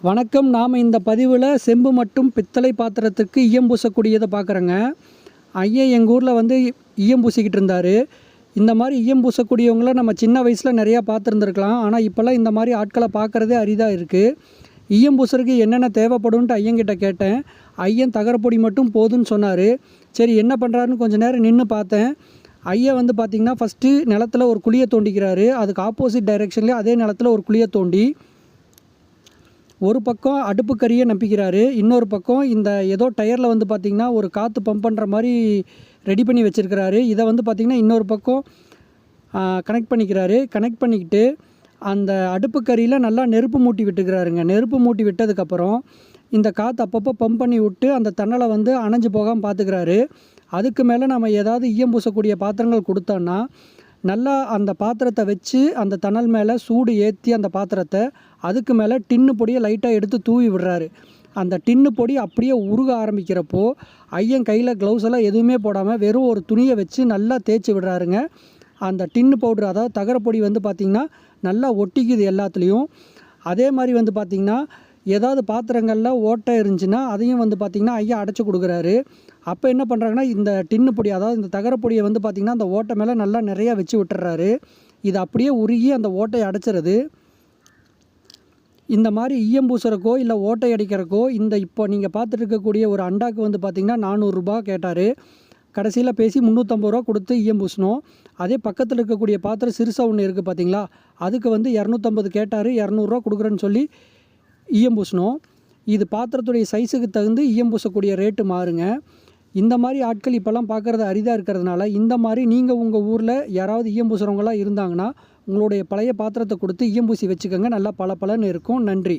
வணக்கம். நாம் இந்த பதிவில் செம்பு மற்றும் பித்தளை பாத்திரத்துக்கு ஈயம் பூசக்கூடியதை பார்க்குறோங்க. ஐயன் எங்கள் ஊரில் வந்து ஈயம் பூசிக்கிட்டு இருந்தார். இந்த மாதிரி ஈயம் பூசக்கூடியவங்கள நம்ம சின்ன வயசில் நிறையா பார்த்துருந்துருக்கலாம். ஆனால் இப்போல்லாம் இந்த மாதிரி ஆட்களை பார்க்குறதே அரிதாக இருக்குது. ஈயம் பூசுறதுக்கு என்னென்ன தேவைப்படும்ன்ட்டு ஐயன்கிட்ட கேட்டேன். ஐயன் தகரப்பொடி மட்டும் போதுன்னு சொன்னார். சரி என்ன பண்ணுறாருன்னு கொஞ்சம் நேரம் நின்று பார்த்தேன். ஐயன் வந்து பார்த்திங்கன்னா ஃபஸ்ட்டு நிலத்தில் ஒரு குழியை தோண்டிக்கிறாரு. அதுக்கு ஆப்போசிட் டைரெக்ஷன்லேயே அதே நிலத்தில் ஒரு குழியை தோண்டி ஒரு பக்கம் அடுப்பு கரியை நம்பிக்கிறாரு, இன்னொரு பக்கம் இந்த ஏதோ டயரில் வந்து பார்த்திங்கன்னா ஒரு காற்று பம்ப் பண்ணுற மாதிரி ரெடி பண்ணி வச்சுருக்கிறாரு. இதை வந்து பார்த்திங்கன்னா இன்னொரு பக்கம் கனெக்ட் பண்ணிக்கிறாரு. கனெக்ட் பண்ணிக்கிட்டு அந்த அடுப்பு கரியில் நல்லா நெருப்பு மூட்டி விட்டுக்கிறாருங்க. நெருப்பு மூட்டி விட்டதுக்கப்புறம் இந்த காற்று அப்பப்போ பம்ப் பண்ணி விட்டு அந்த தணலை வந்து அணைஞ்சு போகாமல் பார்த்துக்கிறாரு. அதுக்கு மேலே நம்ம ஏதாவது ஈயம் பூசக்கூடிய பாத்திரங்கள் கொடுத்தோன்னா நல்லா அந்த பாத்திரத்தை வச்சு அந்த தணல் மேலே சூடு ஏற்றி அந்த பாத்திரத்தை அதுக்கு மேலே டின்னு பொடியை லைட்டாக எடுத்து தூவி விடுறாரு. அந்த டின்னு பொடி அப்படியே உருக ஆரம்பிக்கிறப்போ ஐயன் கையில் க்ளவுஸ் எல்லாம் எதுவுமே போடாமல் வெறும் ஒரு துணியை வச்சு நல்லா தேய்ச்சி விடுறாருங்க. அந்த டின்னு பவுட்ரு, அதாவது தகரப்பொடி வந்து பார்த்திங்கன்னா நல்லா ஒட்டிக்குது எல்லாத்துலேயும். அதே மாதிரி வந்து பார்த்திங்கன்னா ஏதாவது பாத்திரங்களில் ஓட்டை இருந்துச்சுன்னா அதையும் வந்து பார்த்திங்கன்னா ஐயா அடைச்சி கொடுக்குறாரு. அப்போ என்ன பண்ணுறாங்கன்னா இந்த டின்னு பொடி, அதாவது இந்த தகரப்பொடியை வந்து பார்த்திங்கன்னா அந்த ஓட்டை மேலே நல்லா நிறையா வச்சு விட்டுறாரு. இது அப்படியே உருகி அந்த ஓட்டையை அடைச்சிருது. இந்த மாதிரி ஈயம் பூசுறக்கோ இல்லை ஓட்டை அடிக்கிறக்கோ இந்த இப்போ நீங்கள் பார்த்துட்டு இருக்கக்கூடிய ஒரு அண்டாக்கு வந்து பார்த்திங்கன்னா 400 ரூபா கேட்டார். கடைசியில் பேசி 350 ரூபா கொடுத்து ஈயம் பூசினோம். அதே பக்கத்தில் இருக்கக்கூடிய பாத்திரம் சிறுசாக ஒன்று இருக்குது பார்த்திங்களா, அதுக்கு வந்து 250 கேட்டார். 200 ரூபா கொடுக்குறேன்னு சொல்லி ஈயம் பூசினோம். இது பாத்திரத்துடைய சைஸுக்கு தகுந்து ஈயம் பூசக்கூடிய ரேட்டு மாறுங்க. இந்த மாதிரி ஆட்கள் இப்போல்லாம் பார்க்குறது அரிதாக இருக்கிறதுனால இந்த மாதிரி நீங்கள் உங்கள் ஊரில் யாராவது ஈயம் பூசுகிறவங்களாம் இருந்தாங்கன்னா உங்களுடைய பழைய பாத்திரத்தை கொடுத்து ஈயம் பூசி வச்சுக்கோங்க. நல்லா பளபளன்னு இருக்கும். நன்றி.